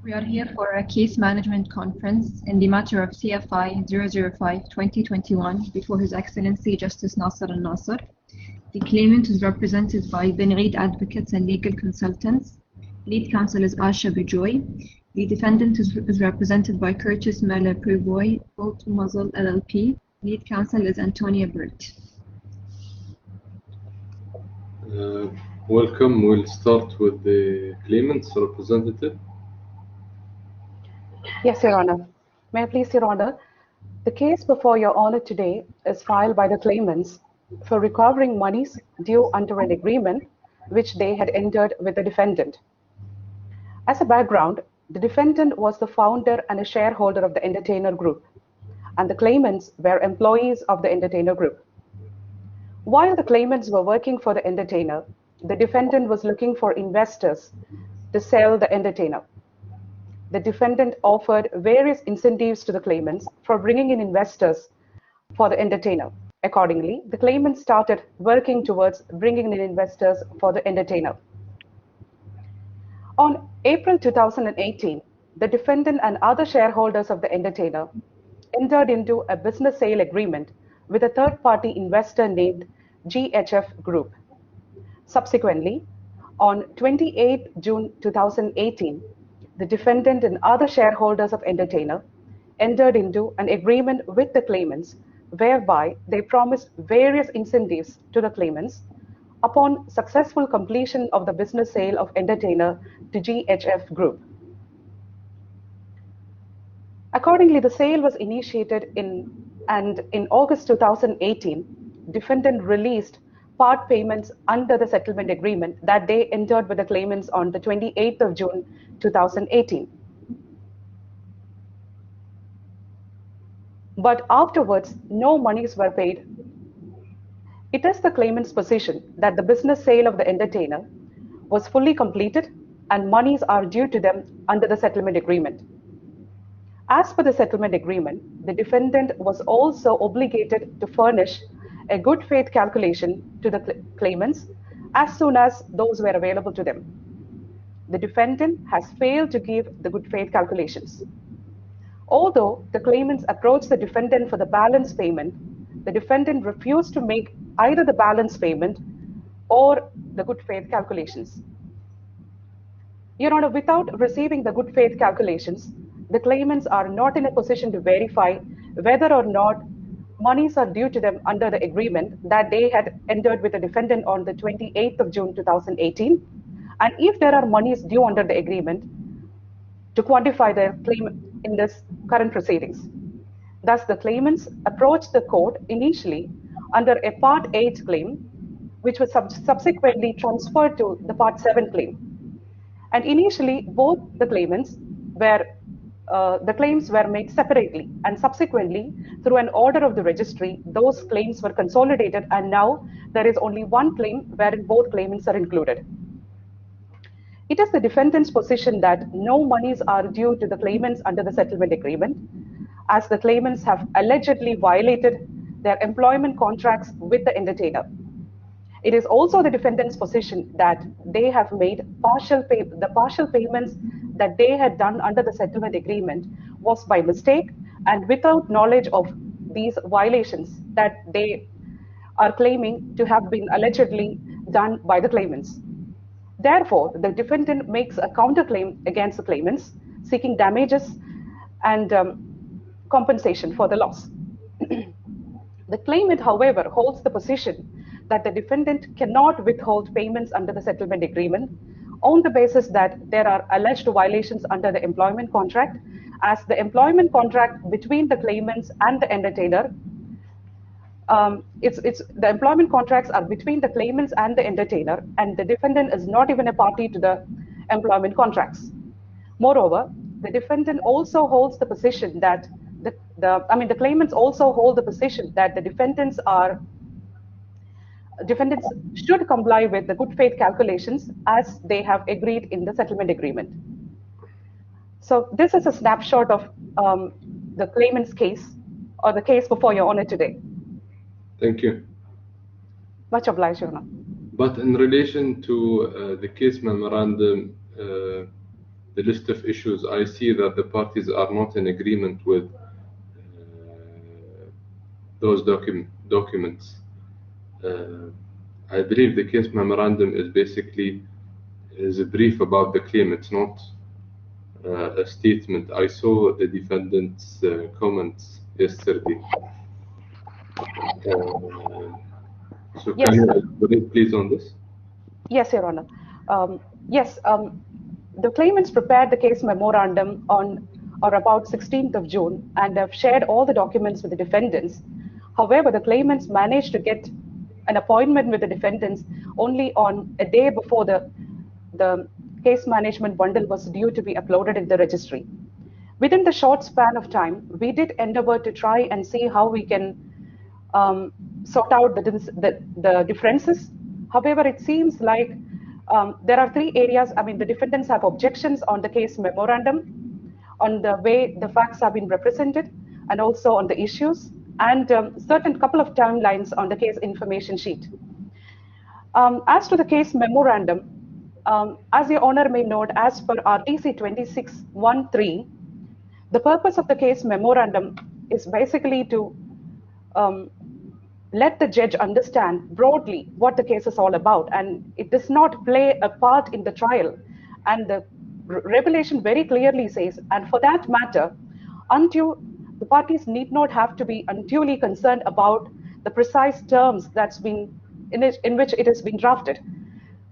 We are here for a case management conference in the matter of CFI 005-2021 before His Excellency Justice Nasser al-Nasser. The claimant is represented by Ben Advocates and Legal Consultants. Lead counsel is Asha Bijoy. The defendant is represented by Curtis Mele Prevoy, Old Muzzle LLP. Lead counsel is Antonia Burt. Welcome. We'll start with the claimant's representative. Yes, Your Honor. May I please, Your Honor? The case before Your Honor today is filed by the claimants for recovering monies due under an agreement which they had entered with the defendant. As a background, the defendant was the founder and a shareholder of the Entertainer Group, and the claimants were employees of the Entertainer Group. While the claimants were working for the Entertainer, the defendant was looking for investors to sell the Entertainer. The defendant offered various incentives to the claimants for bringing in investors for the Entertainer. Accordingly, the claimant started working towards bringing in investors for the Entertainer. On April 2018, the defendant and other shareholders of the Entertainer entered into a business sale agreement with a third-party investor named GHF Group. Subsequently, on 28 June 2018, the defendant and other shareholders of Entertainer entered into an agreement with the claimants whereby they promised various incentives to the claimants upon successful completion of the business sale of Entertainer to GHF Group. Accordingly, the sale was initiated in August 2018, defendant released part payments under the settlement agreement that they entered with the claimants on the 28th of June 2018. But afterwards, no monies were paid. It is the claimant's position that the business sale of the Entertainer was fully completed and monies are due to them under the settlement agreement. As per the settlement agreement, the defendant was also obligated to furnish a good faith calculation to the claimants as soon as those were available to them. The defendant has failed to give the good faith calculations. Although the claimants approached the defendant for the balance payment, the defendant refused to make either the balance payment or the good faith calculations. Your Honor, without receiving the good faith calculations, the claimants are not in a position to verify whether or not monies are due to them under the agreement that they had entered with the defendant on the 28th of June 2018, and if there are monies due under the agreement, to quantify their claim in this current proceedings. Thus, the claimants approached the court initially under a Part 8 claim, which was subsequently transferred to the Part 7 claim. And initially, both the claimants were the claims were made separately, and subsequently, through an order of the registry, those claims were consolidated, and now there is only one claim wherein both claimants are included. It is the defendant's position that no monies are due to the claimants under the settlement agreement, as the claimants have allegedly violated their employment contracts with the Entertainer. It is also the defendant's position that they have made the partial payments that they had done under the settlement agreement was by mistake and without knowledge of these violations that they are claiming to have been allegedly done by the claimants. Therefore, the defendant makes a counterclaim against the claimants, seeking damages and compensation for the loss. The claimant, however, holds the position that the defendant cannot withhold payments under the settlement agreement on the basis that there are alleged violations under the employment contract, as the employment contract between the claimants and the Entertainer, the employment contracts are between the claimants and the Entertainer, and the defendant is not even a party to the employment contracts. Moreover, the defendant also holds the position that the claimants also hold the position that the defendants should comply with the good faith calculations as they have agreed in the settlement agreement. So this is a snapshot of the claimant's case, or the case before Your Honor today. Thank you. Much obliged, Your Honor. But in relation to the case memorandum, the list of issues, I see that the parties are not in agreement with those documents. I believe the case memorandum is basically a brief about the claim. It's not a statement. I saw the defendant's comments yesterday. So Yes. can you elaborate please on this? Yes, Your Honor. Yes, the claimants prepared the case memorandum on or about 16th of June and have shared all the documents with the defendants. However, the claimants managed to get an appointment with the defendants only on a day before the case management bundle was due to be uploaded in the registry. Within the short span of time, we did endeavor to try and see how we can sort out the differences. However, it seems like there are three areas. I mean, the defendants have objections on the case memorandum, on the way the facts have been represented, and also on the issues, and certain couple of timelines on the case information sheet. As to the case memorandum, as your Honor may note, as per RTC 2613, the purpose of the case memorandum is basically to let the judge understand broadly what the case is all about, and it does not play a part in the trial. And the regulation very clearly says, and for that matter, the parties need not have to be unduly concerned about the precise terms that's been in which it has been drafted.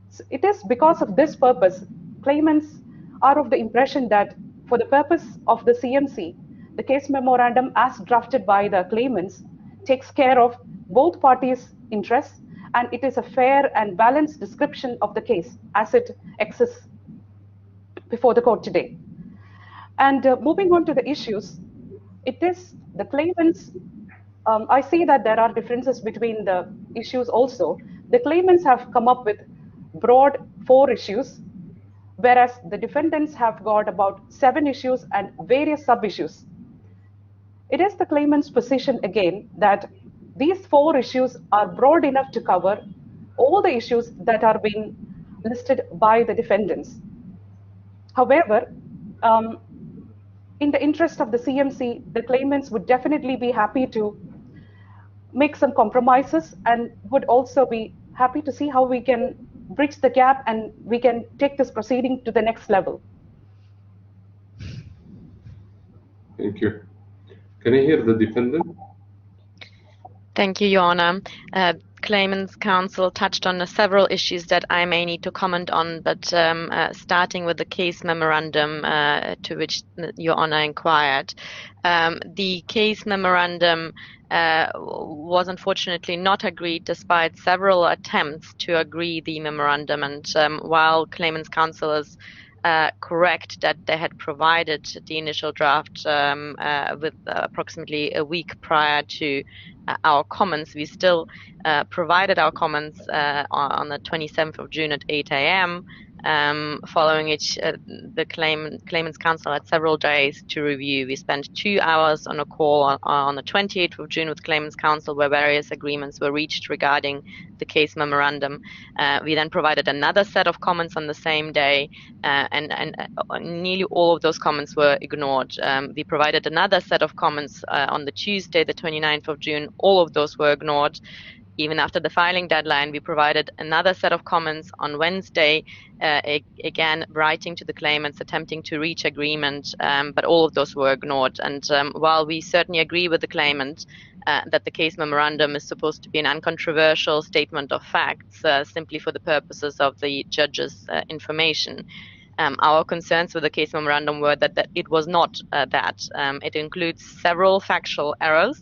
So it is because of this purpose, claimants are of the impression that for the purpose of the CMC, the case memorandum as drafted by the claimants takes care of both parties' interests, and it is a fair and balanced description of the case as it exists before the court today. And moving on to the issues, it is the claimants. I see that there are differences between the issues also. The claimants have come up with broad 4 issues, whereas the defendants have got about 7 issues and various sub-issues. It is the claimant's position again that these 4 issues are broad enough to cover all the issues that are being listed by the defendants. However, in the interest of the CMC, the claimants would definitely be happy to make some compromises and would also be happy to see how we can bridge the gap and we can take this proceeding to the next level. Thank you. Can I hear the defendant? Thank you, Your Honor. Claimants Counsel touched on several issues that I may need to comment on, but starting with the case memorandum to which Your Honor inquired. The case memorandum was unfortunately not agreed despite several attempts to agree the memorandum, and while Claimants Counsel is correct that they had provided the initial draft with approximately a week prior to our comments, we still provided our comments on the 27th of June at 8 a.m. Following which the Claimants Counsel had several days to review. We spent 2 hours on a call on the 28th of June with Claimants Counsel where various agreements were reached regarding the case memorandum. We then provided another set of comments on the same day, and nearly all of those comments were ignored. We provided another set of comments on the Tuesday, the 29th of June. All of those were ignored. Even after the filing deadline, we provided another set of comments on Wednesday, again writing to the claimants, attempting to reach agreement, but all of those were ignored. And while we certainly agree with the claimant that the case memorandum is supposed to be an uncontroversial statement of facts, simply for the purposes of the judge's information, our concerns with the case memorandum were that it was not that. It includes several factual errors.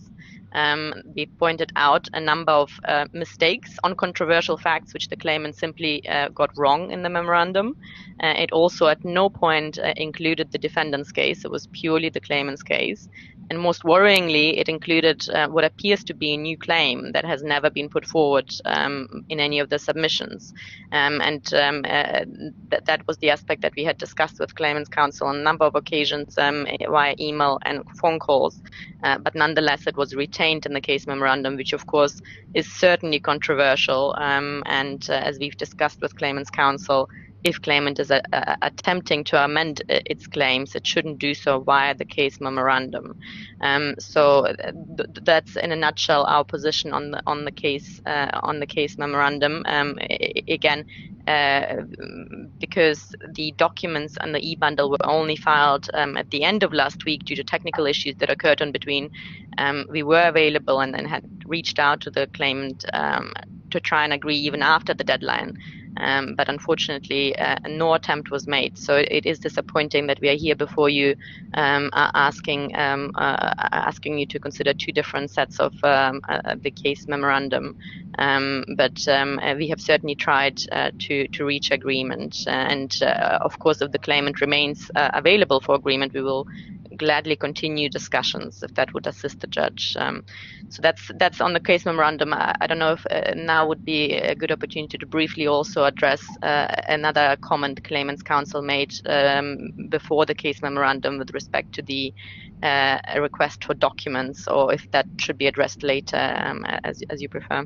We pointed out a number of mistakes on controversial facts which the claimant simply got wrong in the memorandum. It also at no point included the defendant's case. It was purely the claimant's case. And most worryingly, it included what appears to be a new claim that has never been put forward in any of the submissions. That was the aspect that we had discussed with Claimants Counsel on a number of occasions via email and phone calls. But nonetheless, it was retained in the case memorandum, which of course is certainly controversial. As we've discussed with Claimants Counsel, if claimant is attempting to amend its claims, it shouldn't do so via the case memorandum. So that's in a nutshell our position on the case memorandum. Again, because the documents and the e-bundle were only filed at the end of last week due to technical issues that occurred in between, we were available and had reached out to the claimant to try and agree even after the deadline. But unfortunately, no attempt was made. So it is disappointing that we are here before you, asking you to consider two different sets of the case memorandum. But we have certainly tried to reach agreement. And of course, if the claimant remains available for agreement, we will gladly continue discussions if that would assist the judge. So that's on the case memorandum. I don't know if now would be a good opportunity to briefly also address another comment claimant's counsel made before the case memorandum with respect to the request for documents, or if that should be addressed later, as you prefer.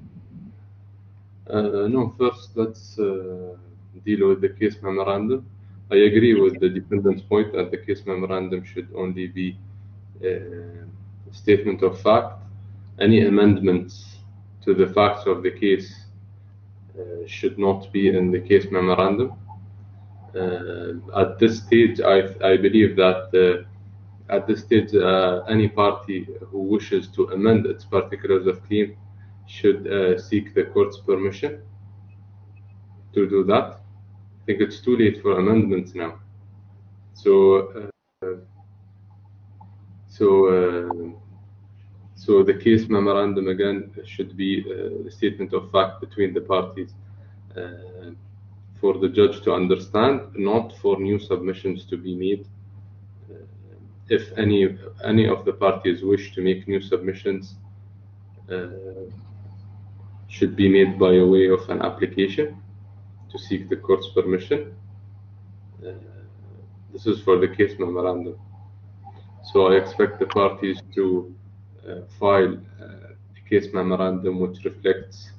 No, first let's deal with the case memorandum. I agree with the defendant's point that the case memorandum should only be a statement of fact. Any amendments to the facts of the case should not be in the case memorandum. At this stage, I believe that at this stage, any party who wishes to amend its particulars of claim should seek the court's permission to do that. I think it's too late for amendments now. So the case memorandum again should be a statement of fact between the parties for the judge to understand, not for new submissions to be made. If any of the parties wish to make new submissions, should be made by way of an application to seek the court's permission. This is for the case memorandum. So I expect the parties to file a case memorandum which reflects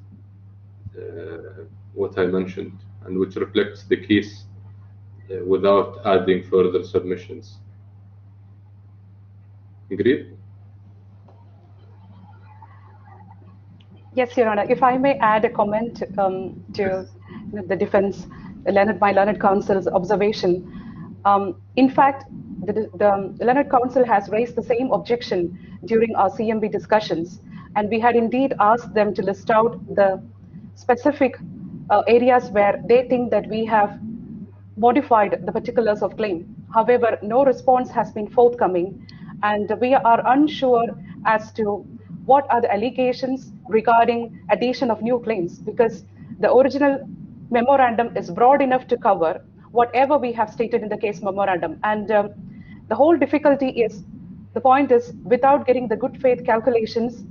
what I mentioned and which reflects the case without adding further submissions. Agreed? Yes, Your Honor. If I may add a comment to the defense, my learned counsel's observation. In fact, the learned counsel has raised the same objection during our CMB discussions, and we had indeed asked them to list out the specific areas where they think that we have modified the particulars of claim. However, no response has been forthcoming, and we are unsure as to what are the allegations regarding addition of new claims, because the original memorandum is broad enough to cover whatever we have stated in the case memorandum. And the whole difficulty is, the point is, without getting the good faith calculations,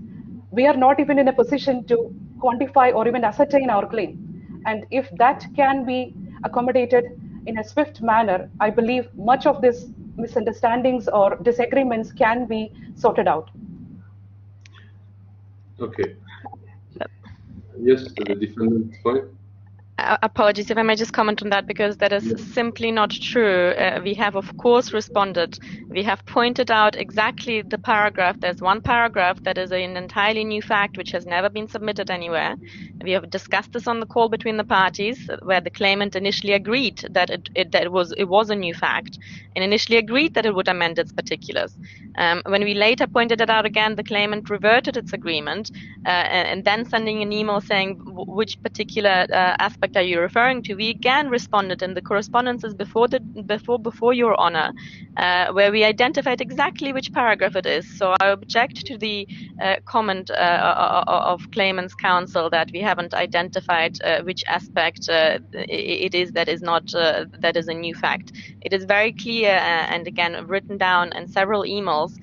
we are not even in a position to quantify or even ascertain our claim. And if that can be accommodated in a swift manner, I believe much of this misunderstandings or disagreements can be sorted out. Okay. Yes, the defendant's point. Apologies if I may just comment on that, because that is simply not true. We have, of course, responded. We have pointed out exactly the paragraph. There's one paragraph that is an entirely new fact which has never been submitted anywhere. We have discussed this on the call between the parties, where the claimant initially agreed that it was a new fact, and initially agreed that it would amend its particulars. When we later pointed it out again, the claimant reverted its agreement, and then sending an email saying which particular aspect are you referring to. We again responded in the correspondences before Your Honor, where we identified exactly which paragraph it is. So I object to the comment of claimant's counsel that we haven't identified which aspect it is that is not that is a new fact. It is very clear and again written down in several emails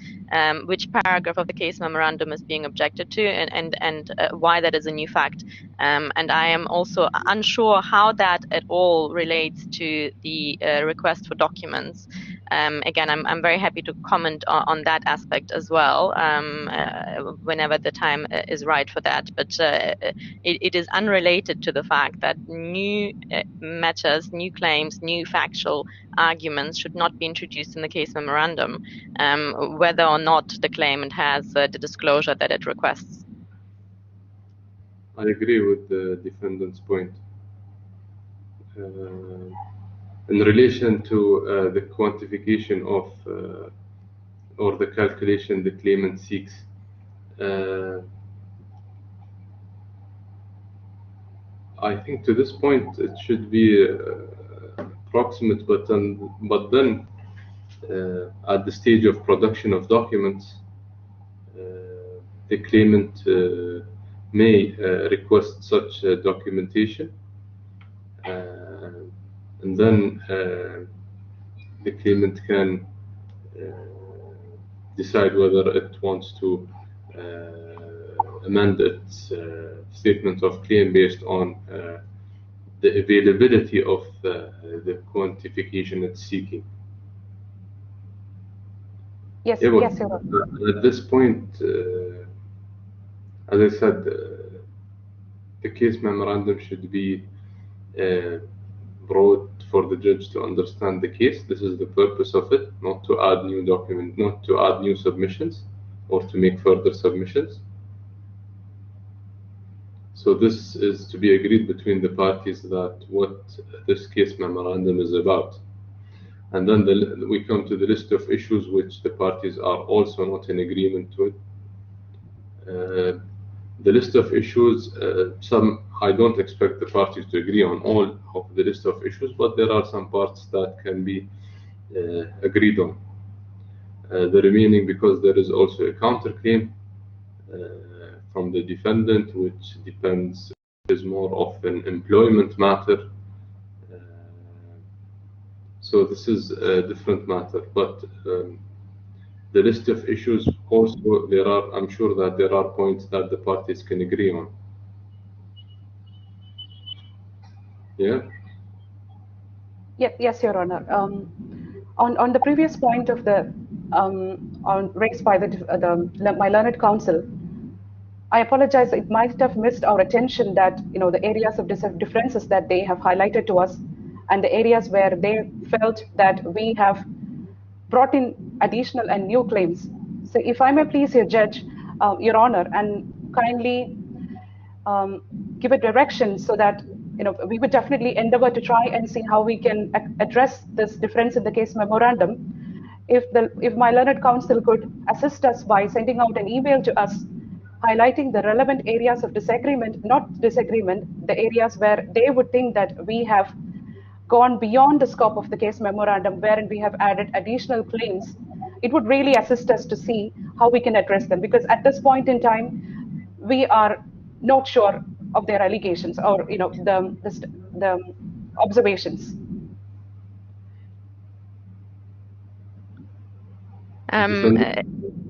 which paragraph of the case memorandum is being objected to and why that is a new fact. And I am also unsure how that at all relates to the request for documents. Again, I'm very happy to comment on that aspect as well whenever the time is right for that. But it is unrelated to the fact that new matters, new claims, new factual arguments should not be introduced in the case memorandum, whether or not the claimant has the disclosure that it requests. I agree with the defendant's point. In relation to the quantification of or the calculation the claimant seeks, I think to this point it should be approximate, but then at the stage of production of documents, the claimant may request such documentation, and then the claimant can decide whether it wants to amend its statement of claim based on the availability of the quantification it's seeking. Yes, Yeah, yes, Your Honor. at this point, as I said, the case memorandum should be brought for the judge to understand the case. This is the purpose of it, not to add new document, not to add new submissions or to make further submissions. So this is to be agreed between the parties that what this case memorandum is about. And then we come to the list of issues which the parties are also not in agreement with. The list of issues, some I don't expect the parties to agree on all of the list of issues, but there are some parts that can be agreed on. The remaining, because there is also a counterclaim from the defendant, which depends, is more of an employment matter. So this is a different matter, but the list of issues also, I'm sure that there are points that the parties can agree on. Yeah? Yes, Your Honor. On the previous point of the raised by my learned counsel, I apologize. It might have missed our attention that the areas of differences that they have highlighted to us, and the areas where they felt that we have brought in additional and new claims. So, if I may please, Your Honor, and kindly give a direction so that we would definitely endeavor to try and see how we can address this difference in the case memorandum. If my learned counsel could assist us by sending out an email to us highlighting the relevant areas of disagreement, not disagreement, the areas where they would think that we have gone beyond the scope of the case memorandum, wherein we have added additional claims, it would really assist us to see how we can address them. Because at this point in time, we are not sure of their allegations or the observations.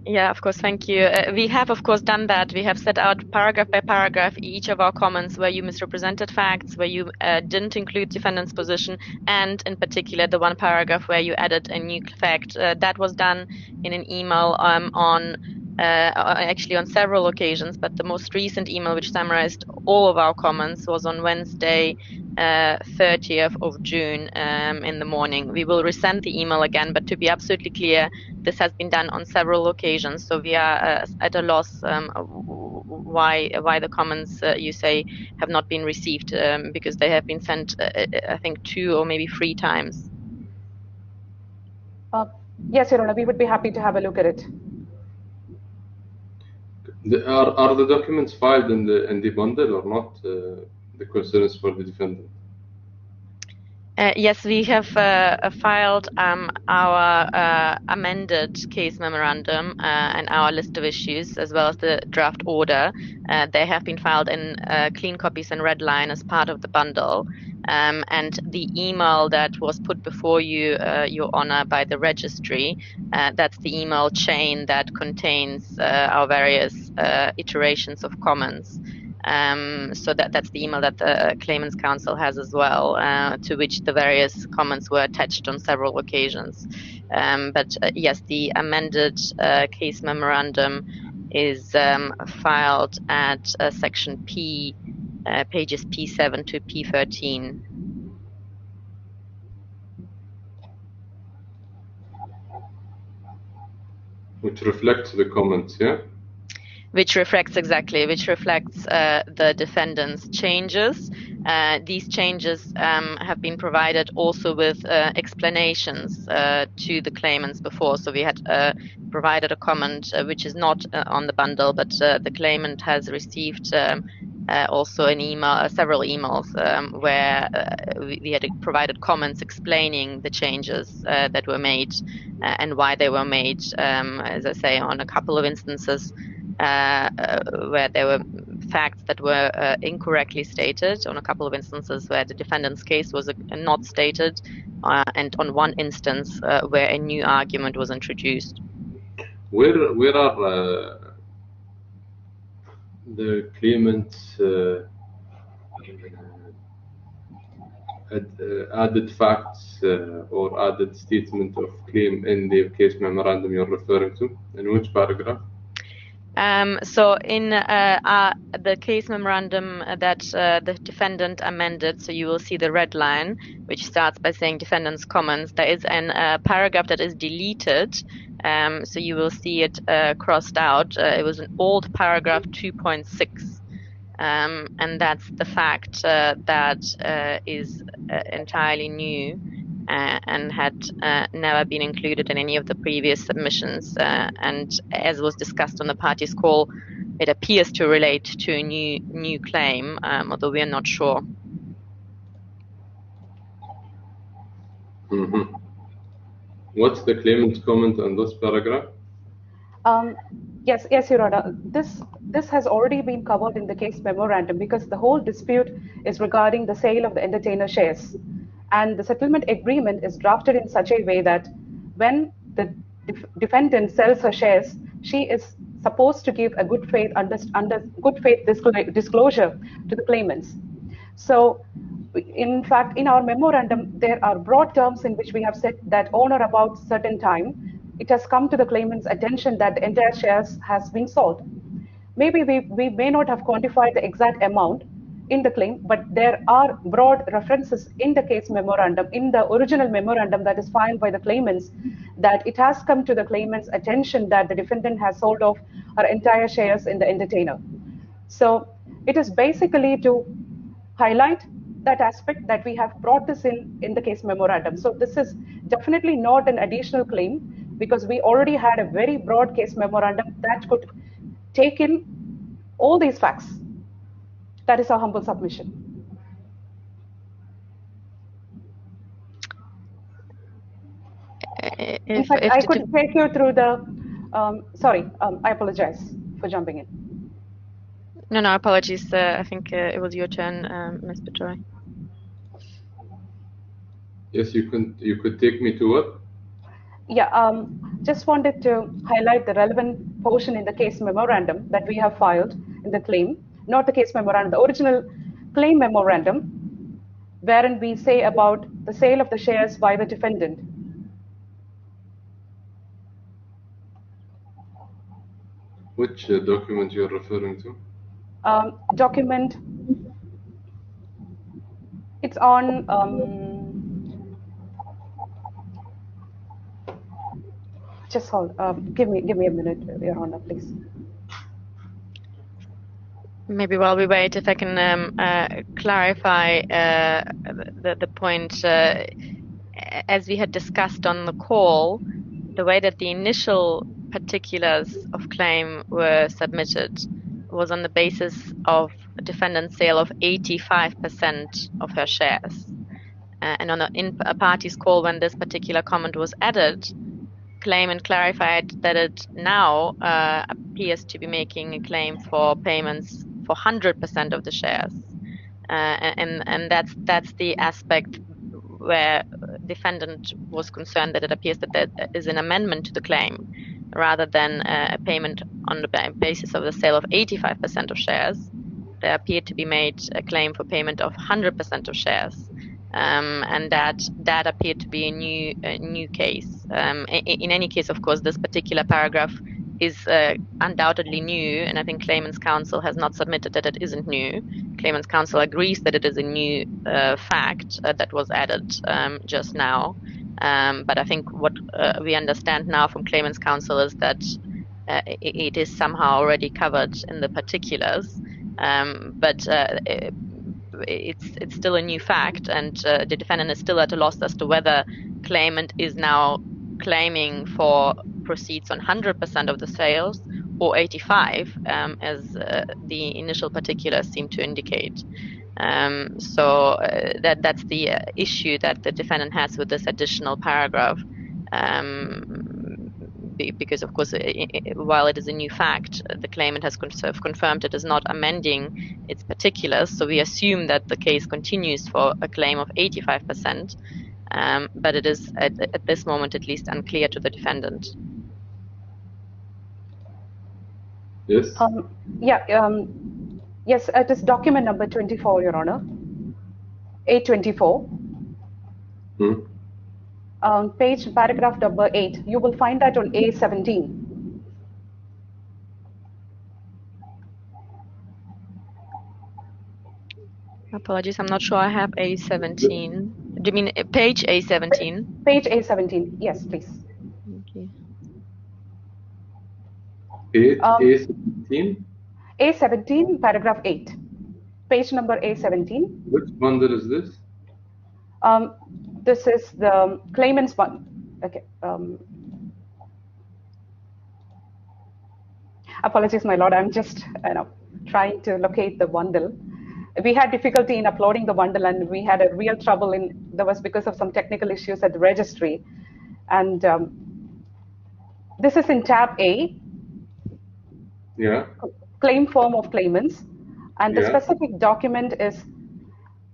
Yeah, of course, thank you. We have, of course, done that. We have set out paragraph by paragraph each of our comments where you misrepresented facts, where you didn't include defendant's position, and in particular the one paragraph where you added a new fact. That was done in an email actually on several occasions, but the most recent email which summarized all of our comments was on Wednesday, 30th of June in the morning. We will resend the email again, but to be absolutely clear, this has been done on several occasions, so we are at a loss why the comments you say have not been received, because they have been sent I think 2 or maybe 3 times. Yes, Your Honor, we would be happy to have a look at it. Are the documents filed in the bundle or not? The concerns for the defendant. Yes, we have filed our amended case memorandum and our list of issues, as well as the draft order. They have been filed in clean copies and red line as part of the bundle. And the email that was put before you, Your Honor, by the registry, that's the email chain that contains our various iterations of comments. So that's the email that the Claimants Council has as well, to which the various comments were attached on several occasions. But yes, the amended case memorandum is filed at section P, pages P7 to P13. Which reflects the comments, yeah? Which reflects the defendant's changes. These changes have been provided also with explanations to the claimants before. So we had provided a comment which is not on the bundle, but the claimant has received also an email, several emails where we had provided comments explaining the changes that were made and why they were made. As I say, on a couple of instances where there were facts that were incorrectly stated, on a couple of instances where the defendant's case was not stated, and on one instance where a new argument was introduced. Where are the claimants added facts or added statement of claim in the case memorandum you're referring to? In which paragraph? So in the case memorandum that the defendant amended, so you will see the red line, which starts by saying defendant's comments. There is a paragraph that is deleted, so you will see it crossed out. It was an old paragraph 2.6. And that's the fact that is entirely new and had never been included in any of the previous submissions. And as was discussed on the parties' call, it appears to relate to a new claim, although we are not sure. Mm-hmm. What's the claimant's comment on this paragraph? Yes, Your Honor. This has already been covered in the case memorandum because the whole dispute is regarding the sale of the entertainer shares. And the settlement agreement is drafted in such a way that when the defendant sells her shares, she is supposed to give a good faith disclosure to the claimants. So, in fact, in our memorandum, there are broad terms in which we have said that on or about certain time, it has come to the claimant's attention that the entire shares has been sold. Maybe we may not have quantified the exact amount in the claim, but there are broad references in the case memorandum, in the original memorandum that is filed by the claimants, that it has come to the claimant's attention that the defendant has sold off her entire shares in the entertainer. So it is basically to highlight that aspect that we have brought this in the case memorandum. So this is definitely not an additional claim because we already had a very broad case memorandum that could take in all these facts. That is our humble submission. In fact, I could take you through the, I apologize for jumping in. No, apologies. I think it was your turn, Ms. Patori. Yes, you could take me to what? Yeah, just wanted to highlight the relevant portion in the case memorandum that we have filed in the claim, not the case memorandum, the original claim memorandum, wherein we say about the sale of the shares by the defendant. Which document you're referring to? Document, it's on, just hold, give me a minute, Your Honor, please. Maybe while we wait, if I can clarify the point, as we had discussed on the call, the way that the initial particulars of claim were submitted was on the basis of a defendant's sale of 85% of her shares. And on a party's call, when this particular comment was added, claimant clarified that it now appears to be making a claim for payments for 100% of the shares, and that's the aspect where defendant was concerned that it appears that there is an amendment to the claim rather than a payment on the basis of the sale of 85% of shares. There appeared to be made a claim for payment of 100% of shares, and that appeared to be a new case. In any case, of course, this particular paragraph is undoubtedly new, and I think Claimant's Counsel has not submitted that it isn't new. Claimant's Counsel agrees that it is a new fact that was added just now. But I think what we understand now from Claimant's Counsel is that it is somehow already covered in the particulars, but it's still a new fact, and the defendant is still at a loss as to whether claimant is now claiming for proceeds on 100% of the sales or 85, as the initial particulars seem to indicate. So that's the issue that the defendant has with this additional paragraph. Because of course, while it is a new fact, the claimant has confirmed it is not amending its particulars. So we assume that the case continues for a claim of 85%, but it is at this moment at least unclear to the defendant. Yes. Yes, it is document number 24, Your Honor. A24. Page paragraph number 8. You will find that on A17. Apologies, I'm not sure I have A17. Do you mean page A17? Page A17, yes, please. Okay. A17? A17, paragraph 8. Page number A17. Which bundle is this? This is the claimant's one. Okay. Apologies, my lord. I'm just trying to locate the bundle. We had difficulty in uploading the bundle, and we had a real trouble that was because of some technical issues at the registry. And this is in tab A. Yeah. Claim form of claimants, and the specific document is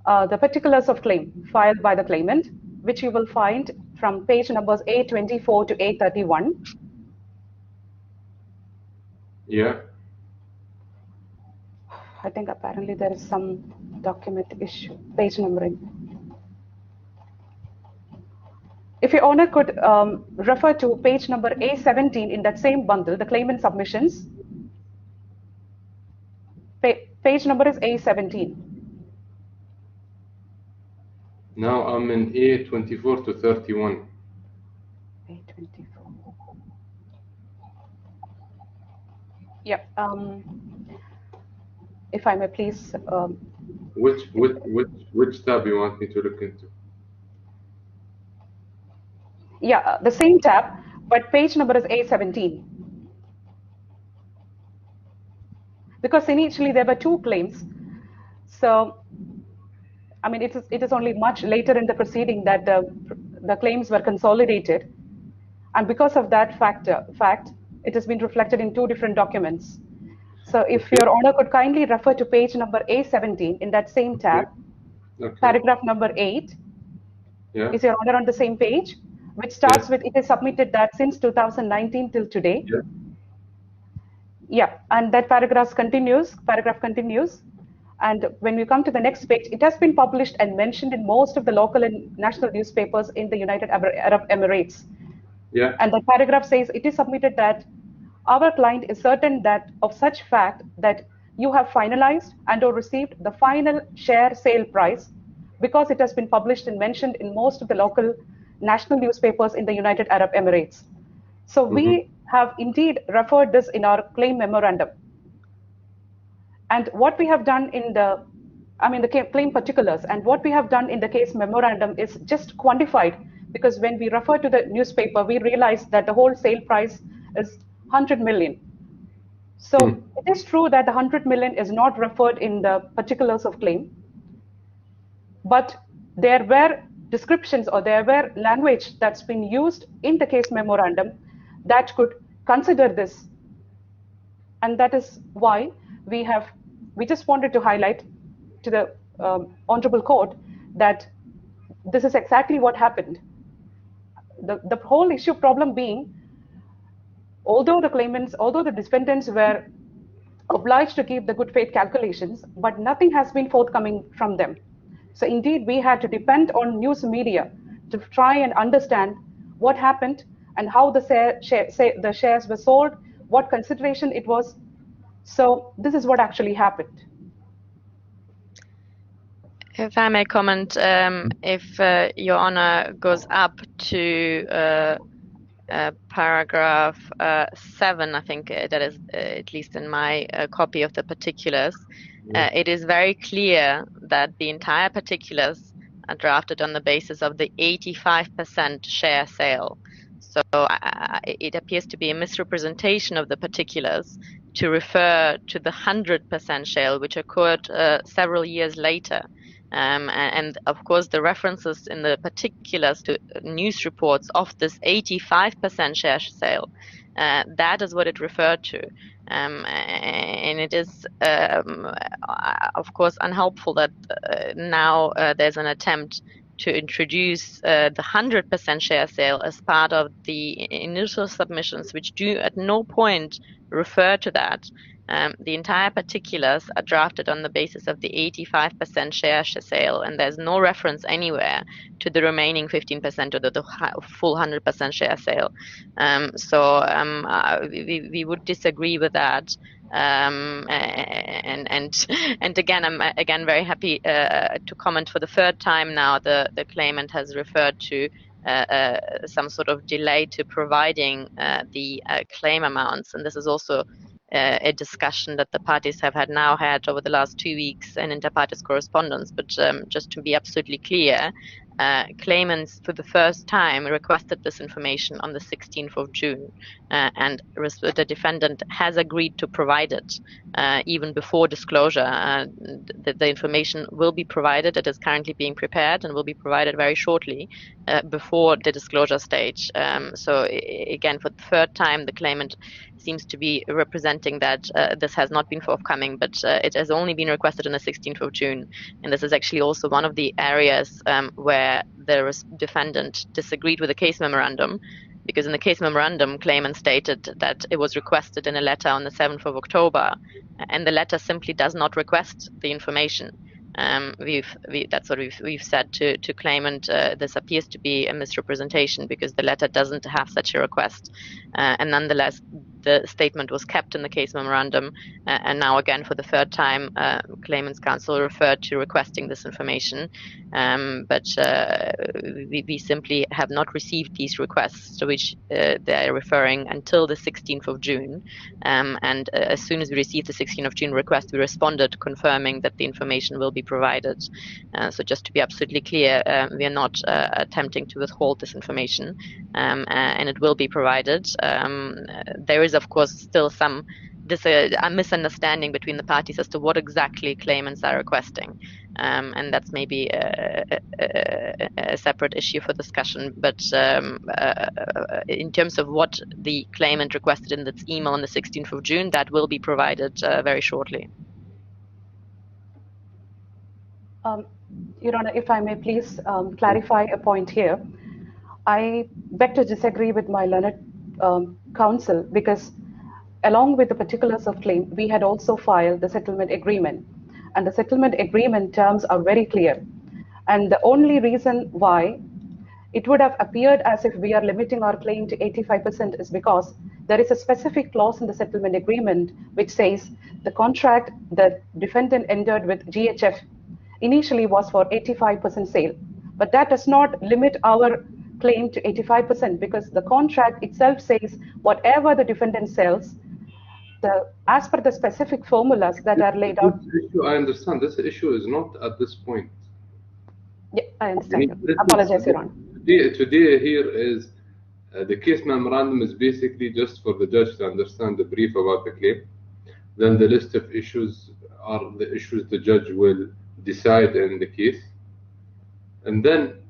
the particulars of claim filed by the claimant, which you will find from page numbers A24 to A31. Yeah. I think apparently there is some document issue, page numbering. If your honor could refer to page number A17 in that same bundle, the claimant submissions. Page number is A17. Now I'm in A24 to 31. A24. Yeah. If I may please. Which tab you want me to look into? Yeah, the same tab, but page number is A17. Because initially there were two claims, so I mean it is only much later in the proceeding that the claims were consolidated, and because of that fact it has been reflected in two different documents. So if your honor could kindly refer to page number A17 in that same tab, paragraph number 8. Yeah. Is your honor on the same page, which starts with it is submitted that since 2019 till today. Yeah. Yeah, and that paragraph continues, and when we come to the next page, it has been published and mentioned in most of the local and national newspapers in the United Arab Emirates. Yeah. And that paragraph says it is submitted that our client is certain that of such fact that you have finalized and or received the final share sale price, because it has been published and mentioned in most of the local national newspapers in the United Arab Emirates. So we have indeed referred this in our claim memorandum. And what we have done in the claim particulars, and what we have done in the case memorandum is just quantified, because when we refer to the newspaper, we realize that the whole sale price is 100 million. So it is true that the 100 million is not referred in the particulars of claim, but there were descriptions or there were language that's been used in the case memorandum that could consider this. And that is why we just wanted to highlight to the Honorable Court that this is exactly what happened. The whole issue problem being, although the defendants were obliged to keep the good faith calculations, but nothing has been forthcoming from them. So indeed, we had to depend on news media to try and understand what happened, and how the shares were sold, what consideration it was. So this is what actually happened. If I may comment, if Your Honor goes up to paragraph 7, I think that is at least in my copy of the particulars, it is very clear that the entire particulars are drafted on the basis of the 85% share sale. So it appears to be a misrepresentation of the particulars to refer to the 100% share, which occurred several years later. And of course, the references in the particulars to news reports of this 85% share sale, that is what it referred to. And it is, of course, unhelpful that now there's an attempt to introduce the 100% share sale as part of the initial submissions, which do at no point refer to that. The entire particulars are drafted on the basis of the 85% share sale, and there's no reference anywhere to the remaining 15% or the full 100% share sale. So we would disagree with that. And again, I'm again very happy to comment for the third time now. The claimant has referred to some sort of delay to providing the claim amounts, and this is also a discussion that the parties have had over the last 2 weeks in inter partes correspondence. But just to be absolutely clear, claimants for the first time requested this information on the 16th of June, and the defendant has agreed to provide it even before disclosure. The information will be provided. It is currently being prepared and will be provided very shortly before the disclosure stage. So again, for the third time, the claimant seems to be representing that this has not been forthcoming, but it has only been requested on the 16th of June. And this is actually also one of the areas where the defendant disagreed with the case memorandum, because in the case memorandum, claimant stated that it was requested in a letter on the 7th of October, and the letter simply does not request the information. That's what we've said to claimant. This appears to be a misrepresentation because the letter doesn't have such a request, and nonetheless the statement was kept in the case memorandum, and now again for the third time claimant's counsel referred to requesting this information, but we simply have not received these requests to which they are referring until the 16th of June, and as soon as we received the 16th of June request, we responded confirming that the information will be provided. So just to be absolutely clear, we are not attempting to withhold this information, and it will be provided. There is, of course, still a misunderstanding between the parties as to what exactly claimants are requesting, and that's maybe a separate issue for discussion. But in terms of what the claimant requested in its email on the 16th of June, that will be provided very shortly. Your Honor, if I may please clarify a point here. I beg to disagree with my learned counsel, because along with the particulars of claim, we had also filed the settlement agreement. And the settlement agreement terms are very clear. And the only reason why it would have appeared as if we are limiting our claim to 85% is because there is a specific clause in the settlement agreement which says the contract the defendant entered with GHF initially was for 85% sale. But that does not limit our claim to 85%, because the contract itself says whatever the defendant sells, as per the specific formulas that are laid out. I understand. This issue is not at this point. Yeah, I understand. Apologize, Your Honor. Today here is the case memorandum is basically just for the judge to understand the brief about the claim. Then the list of issues are the issues the judge will decide in the case. And then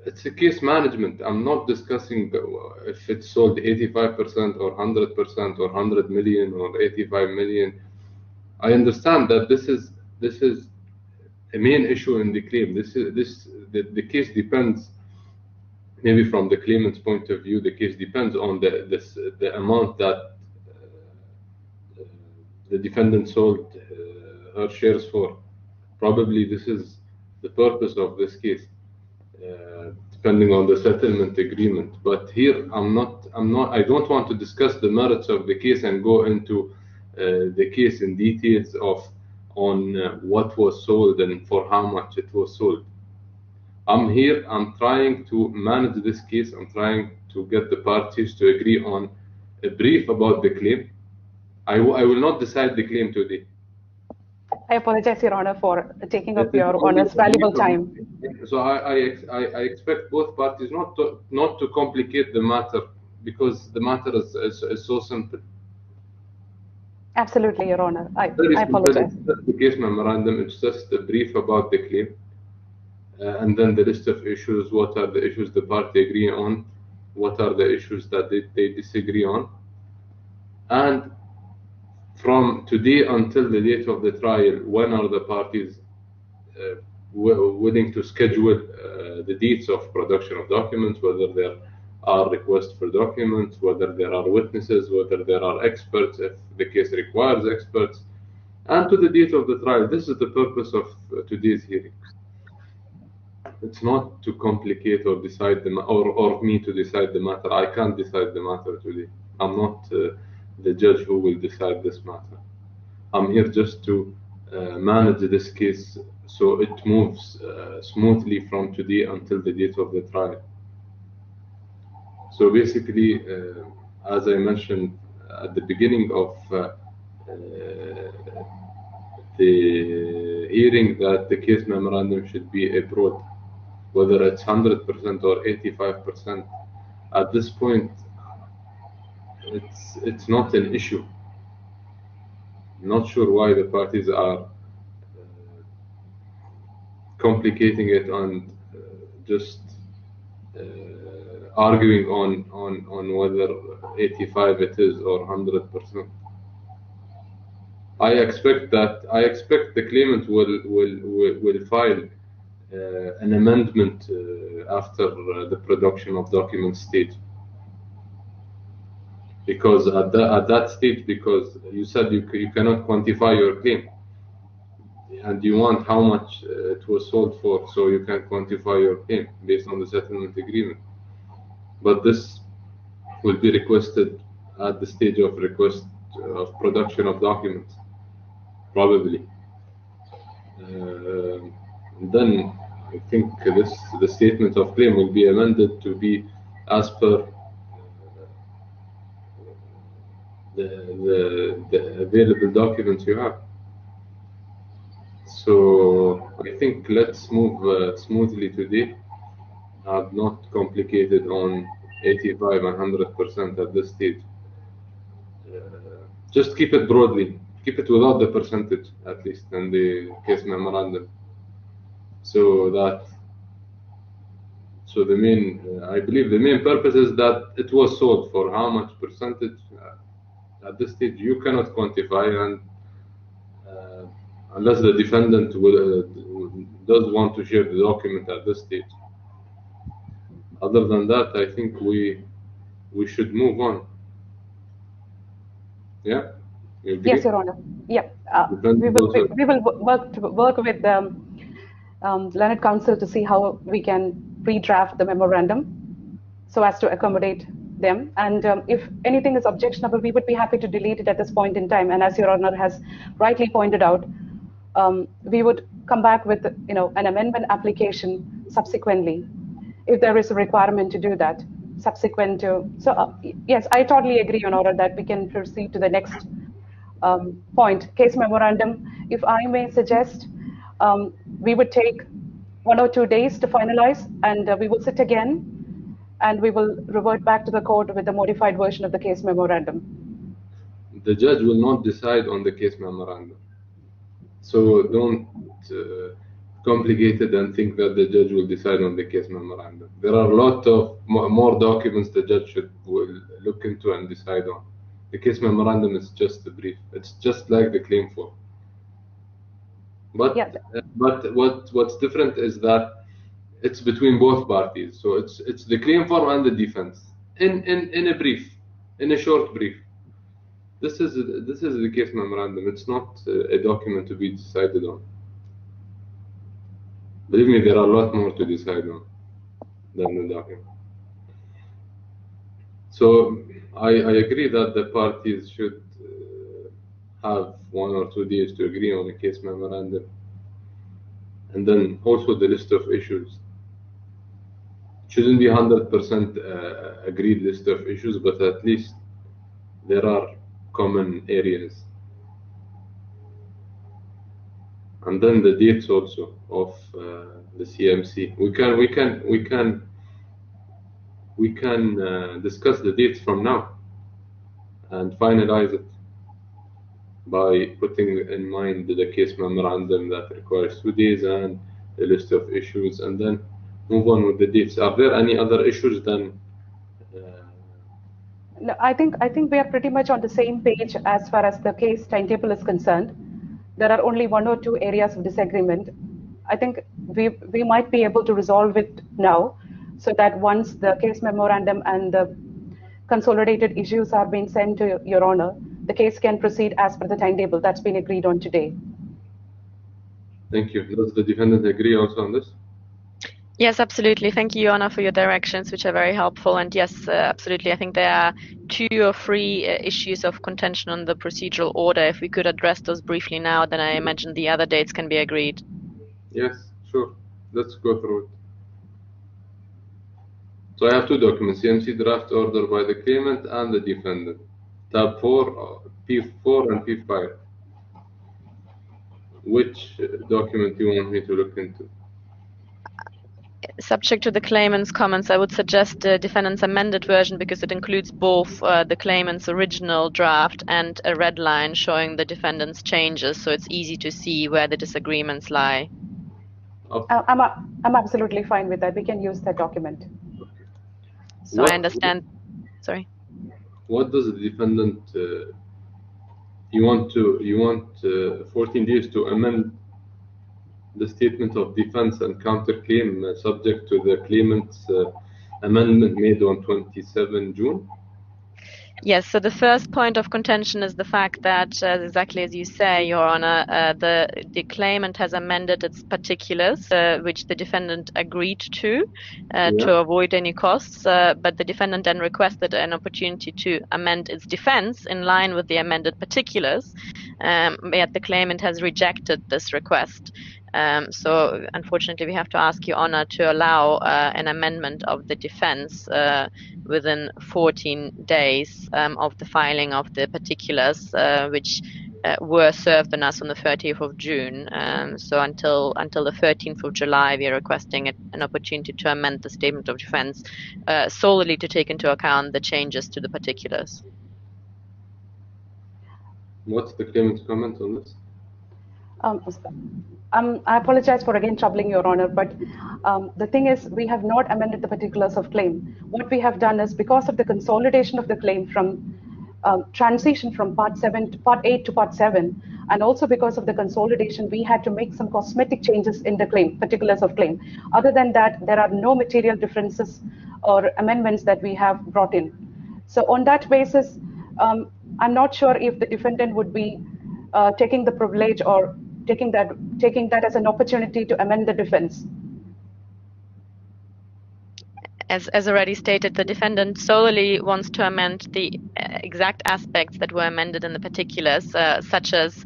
it's a case management. I'm not discussing if it's sold 85% or 100% or 100 million or 85 million. I understand that this is a main issue in the claim. The case depends, maybe from the claimant's point of view, the case depends on the amount that the defendant sold her shares for. Probably this is the purpose of this case. depending on the settlement agreement. But here, I don't want to discuss the merits of the case and go into the case in details on what was sold and for how much it was sold. I'm trying to manage this case. I'm trying to get the parties to agree on a brief about the claim. I will not decide the claim today. I apologize, Your Honor, for taking up Your Honor's valuable time. So I expect both parties not to complicate the matter, because the matter is so simple. Absolutely, Your Honor. I apologize. The case memorandum, it's just a brief about the claim, and then the list of issues. What are the issues the party agree on? What are the issues that they disagree on? And from today until the date of the trial, when are the parties willing to schedule the dates of production of documents, whether there are requests for documents, whether there are witnesses, whether there are experts, if the case requires experts, and to the date of the trial. This is the purpose of today's hearing. It's not to complicate or decide or me to decide the matter. I can't decide the matter today. I'm not the judge who will decide this matter. I'm here just to manage this case so it moves smoothly from today until the date of the trial. So basically, as I mentioned at the beginning of the hearing, that the case memorandum should be abroad, whether it's 100% or 85%. At this point, it's not an issue. I'm not sure why the parties are complicating it and just arguing on whether 85 it is or 100%. I expect the claimant will file an amendment after the production of documents stage. Because at that stage, because you said you cannot quantify your claim, and you want how much it was sold for, so you can quantify your claim based on the settlement agreement. But this will be requested at the stage of request of production of documents, probably. Then I think the statement of claim will be amended to be as per the available documents you have. So I think let's move smoothly today. I'm not complicated on 85 and 100% at this stage. Just keep it broadly. Keep it without the percentage, at least, in the case memorandum. So the main, I believe the main purpose is that it was sold for how much percentage. At this stage, you cannot quantify, and unless the defendant does want to share the document at this stage. Other than that, I think we should move on. Yeah. Yes, Your Honor. Yeah, we will work with the Learned Counsel to see how we can redraft the memorandum so as to accommodate them. And if anything is objectionable, we would be happy to delete it at this point in time. And as Your Honor has rightly pointed out, we would come back with an amendment application subsequently, if there is a requirement to do that subsequent to. So yes, I totally agree, Your Honor, that we can proceed to the next point, case memorandum. If I may suggest, we would take 1 or 2 days to finalize, and we will sit again, and we will revert back to the court with a modified version of the case memorandum. The judge will not decide on the case memorandum. So don't complicate it and think that the judge will decide on the case memorandum. There are a lot of more documents the judge will look into and decide on. The case memorandum is just a brief. It's just like the claim form. But yeah. But what's different is that it's between both parties. So it's the claim form and the defense in a brief, in a short brief. This is the case memorandum. It's not a document to be decided on. Believe me, there are a lot more to decide on. the new document. So I agree that the parties should have 1 or 2 days to agree on a case memorandum, and then also the list of issues. Shouldn't be 100% agreed list of issues, but at least there are common areas. And then the dates also of the CMC. We can discuss the dates from now and finalize it by putting in mind the case memorandum that requires 2 days and a list of issues, and then move on with the dates. Are there any other issues then? No, I think we are pretty much on the same page as far as the case timetable is concerned. There are only 1 or 2 areas of disagreement. I think we might be able to resolve it now, so that once the case memorandum and the consolidated issues are being sent to Your Honor, the case can proceed as per the timetable that's been agreed on today. Thank you. Does the defendant agree also on this? Yes, absolutely. Thank you, Anna, for your directions, which are very helpful. And yes, absolutely. I think there are 2 or 3 issues of contention on the procedural order. If we could address those briefly now, then I imagine the other dates can be agreed. Yes, sure. Let's go through it. So I have 2 documents, CMC draft order by the claimant and the defendant. Tab 4, P4 and P5. Which document do you want me to look into? Subject to the claimant's comments, I would suggest the defendant's amended version, because it includes both the claimant's original draft and a red line showing the defendant's changes, so it's easy to see where the disagreements lie. Okay. I'm absolutely fine with that. We can use that document. Okay. So I understand. Sorry. What does the defendant? You want 14 days to amend the statement of defense and counterclaim subject to the claimant's amendment made on 27 June? Yes, so the first point of contention is the fact that, exactly as you say, Your Honor, the claimant has amended its particulars, which the defendant agreed to avoid any costs, but the defendant then requested an opportunity to amend its defense in line with the amended particulars, yet the claimant has rejected this request. So unfortunately, we have to ask Your Honor to allow an amendment of the defense within 14 days of the filing of the particulars, which were served on us on the 30th of June. So until the 13th of July, we are requesting an opportunity to amend the statement of defense solely to take into account the changes to the particulars. What's the claimant's comment on this? I apologize for again troubling Your Honor, but the thing is, we have not amended the particulars of claim. What we have done is, because of the consolidation of the claim from transition from Part 8 to Part 7, and also because of the consolidation, we had to make some cosmetic changes in the claim, particulars of claim. Other than that, there are no material differences or amendments that we have brought in. So on that basis, I'm not sure if the defendant would be taking the privilege or taking that as an opportunity to amend the defense. As already stated, the defendant solely wants to amend the exact aspects that were amended in the particulars, such as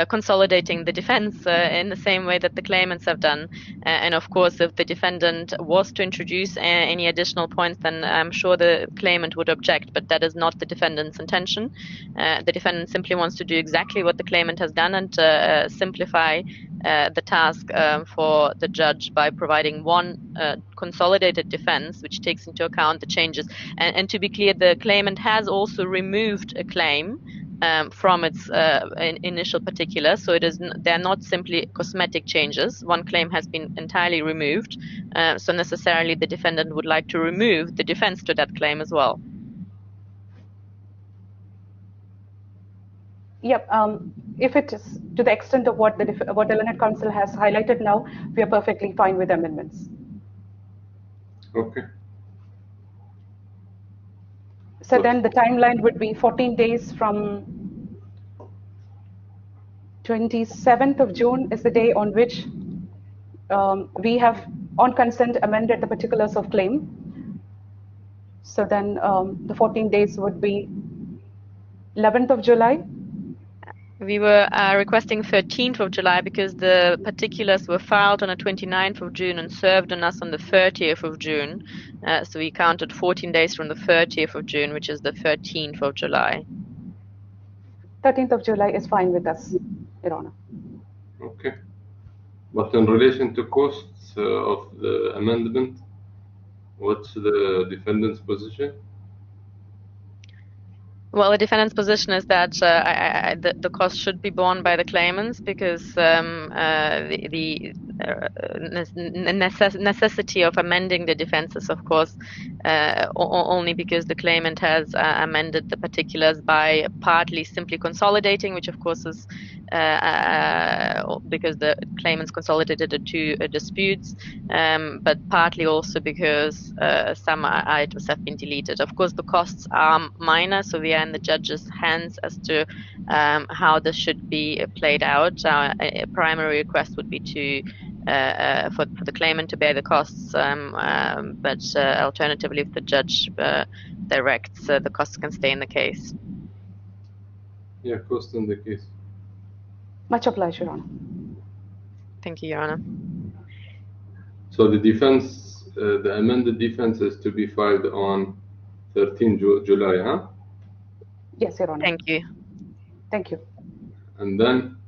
consolidating the defense in the same way that the claimants have done. And of course, if the defendant was to introduce any additional points, then I'm sure the claimant would object, but that is not the defendant's intention. The defendant simply wants to do exactly what the claimant has done and simplify the task for the judge by providing one consolidated defense, which takes into account the changes. And to be clear, the claimant has also removed a claim from its initial particulars, so they're not simply cosmetic changes. One claim has been entirely removed, so necessarily the defendant would like to remove the defense to that claim as well. Yep. If it is to the extent of what the Learned Counsel has highlighted now, we are perfectly fine with amendments. Okay. So then the timeline would be 14 days from 27th of June is the day on which we have on consent, amended the particulars of claim. So then the 14 days would be 11th of July. We were requesting 13th of July because the particulars were filed on the 29th of June and served on us on the 30th of June. So we counted 14 days from the 30th of June, which is the 13th of July. 13th of July is fine with us, Your Honor. Okay. But in relation to costs of the amendment, what's the defendant's position? Well, the defendant's position is that the cost should be borne by the claimants because the necessity of amending the defense is, of course, only because the claimant has amended the particulars by partly simply consolidating, which of course is because the claimants consolidated the two disputes, but partly also because some items have been deleted. Of course, the costs are minor, so we are in the judge's hands as to how this should be played out. Our primary request would be to for the claimant to bear the costs, but alternatively, if the judge directs, the costs can stay in the case. Yeah, cost in the case. Much obliged, Your Honor. Thank you, Your Honor. So the defense, the amended defense is to be filed on 13 July, huh? Yes, Your Honor. Thank you. Thank you. And then?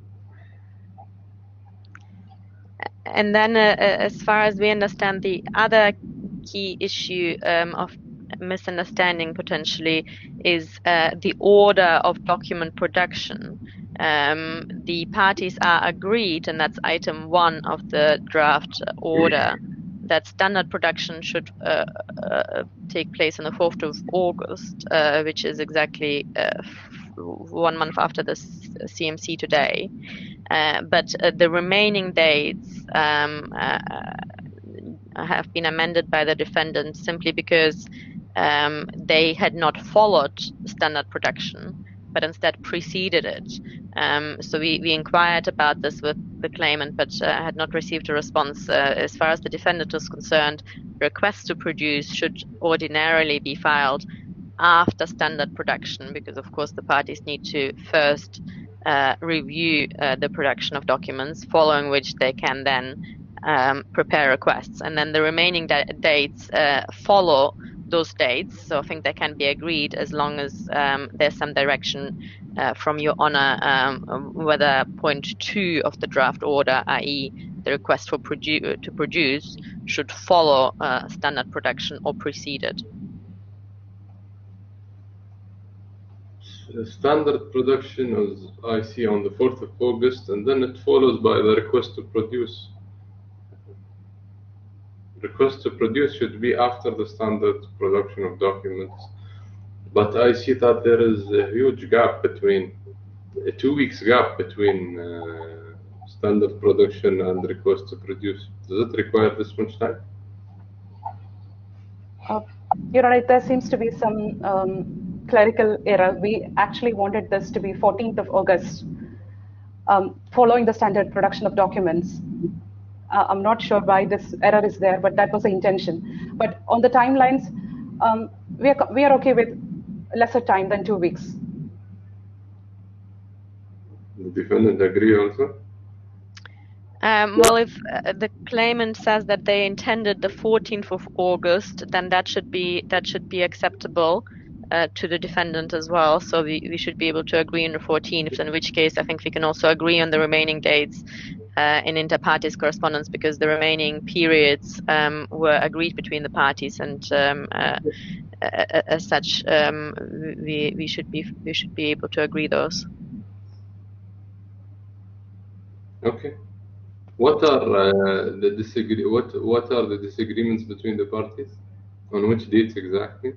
And then, as far as we understand, the other key issue of misunderstanding potentially is the order of document production. The parties are agreed, and that's item 1 of the draft order, that standard production should take place on the 4th of August, which is exactly 1 month after the CMC today. But the remaining dates have been amended by the defendant simply because they had not followed standard production, but instead preceded it. So we inquired about this with the claimant, but had not received a response. As far as the defendant is concerned, requests to produce should ordinarily be filed after standard production, because of course the parties need to first review the production of documents, following which they can then prepare requests, and then the remaining dates follow those dates. So I think they can be agreed as long as there's some direction from Your Honor whether point 2 of the draft order, i.e. the request for to produce, should follow standard production or precede it. Standard production, as I see, on the 4th of August, and then it follows by the request to produce. Request to produce should be after the standard production of documents. But I see that there is a huge gap between, a 2 weeks gap between standard production and request to produce. Does it require this much time? You're right, there seems to be some clerical error. We actually wanted this to be 14th of August, following the standard production of documents. I'm not sure why this error is there, but that was the intention. But on the timelines, we are okay with lesser time than 2 weeks. The defendant agree also? Well, if the claimant says that they intended the 14th of August, then that should be acceptable to the defendant as well. So we should be able to agree on the 14th, in which case I think we can also agree on the remaining dates in inter partes correspondence, because the remaining periods were agreed between the parties, and as such we should be able to agree those. Okay. What are what are the disagreements between the parties? On which dates exactly?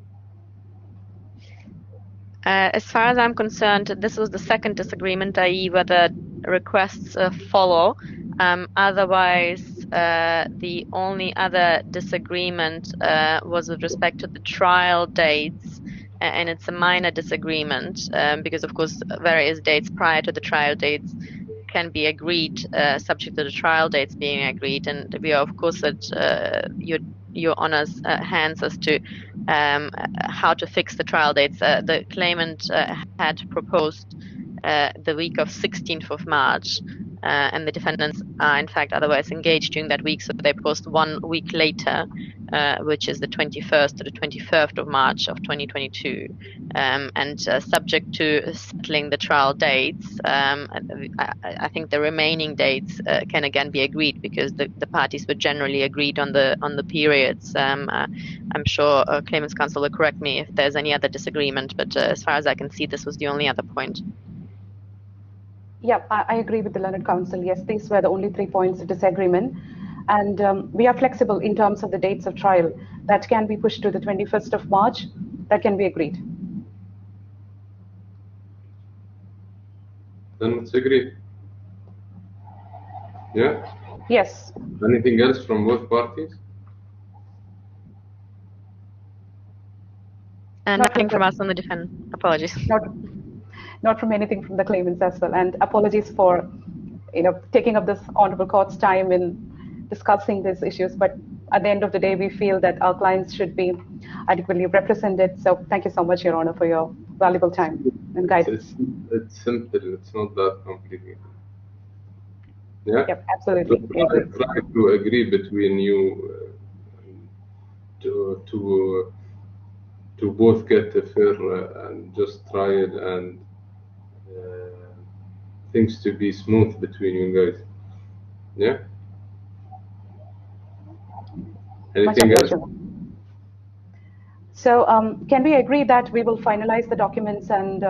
As far as I'm concerned, this was the second disagreement, i.e. whether requests follow. Otherwise, the only other disagreement was with respect to the trial dates, and it's a minor disagreement because, of course, various dates prior to the trial dates, can be agreed, subject to the trial dates being agreed. And we are, of course, at your Honor's hands as to how to fix the trial dates. The claimant had proposed the week of 16th of March, and the defendants are in fact otherwise engaged during that week, so they proposed 1 week later, which is the 21st to the 23rd of March of 2022. And subject to settling the trial dates, I think the remaining dates can again be agreed, because the parties were generally agreed on the periods. I'm sure Claimants Counsel will correct me if there's any other disagreement, but as far as I can see, this was the only other point. Yeah, I agree with the learned counsel. Yes, these were the only 3 points of disagreement. And we are flexible in terms of the dates of trial. That can be pushed to the 21st of March. That can be agreed. Then it's agreed. Yeah? Yes. Anything else from both parties? Nothing from us on the defense. Apologies. Not from anything from the claimants as well. And apologies for, taking up this honorable court's time in discussing these issues. But at the end of the day, we feel that our clients should be adequately represented. So thank you so much, Your Honor, for your valuable time and guidance. It's simple. It's not that complicated. Yeah? Yep, absolutely. Try to agree between you to both get a fair and just trial, and things to be smooth between you guys. Yeah? Anything else? So can we agree that we will finalize the documents and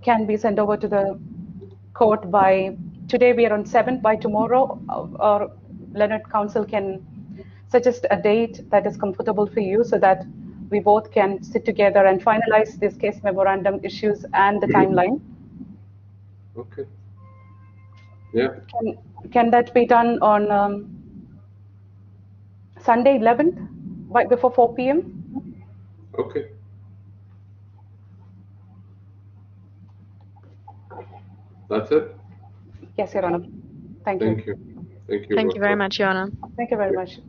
can be sent over to the court by today? We are on 7th. By tomorrow, or learned counsel can suggest a date that is comfortable for you, so that we both can sit together and finalize this case memorandum issues and the timeline. Okay. Yeah. Can that be done on Sunday 11th, right before 4 p.m.? Okay. That's it? Yes, Your Honor. Thank you. Thank you. Thank you. Thank you very much, Your Honor. Thank you very much.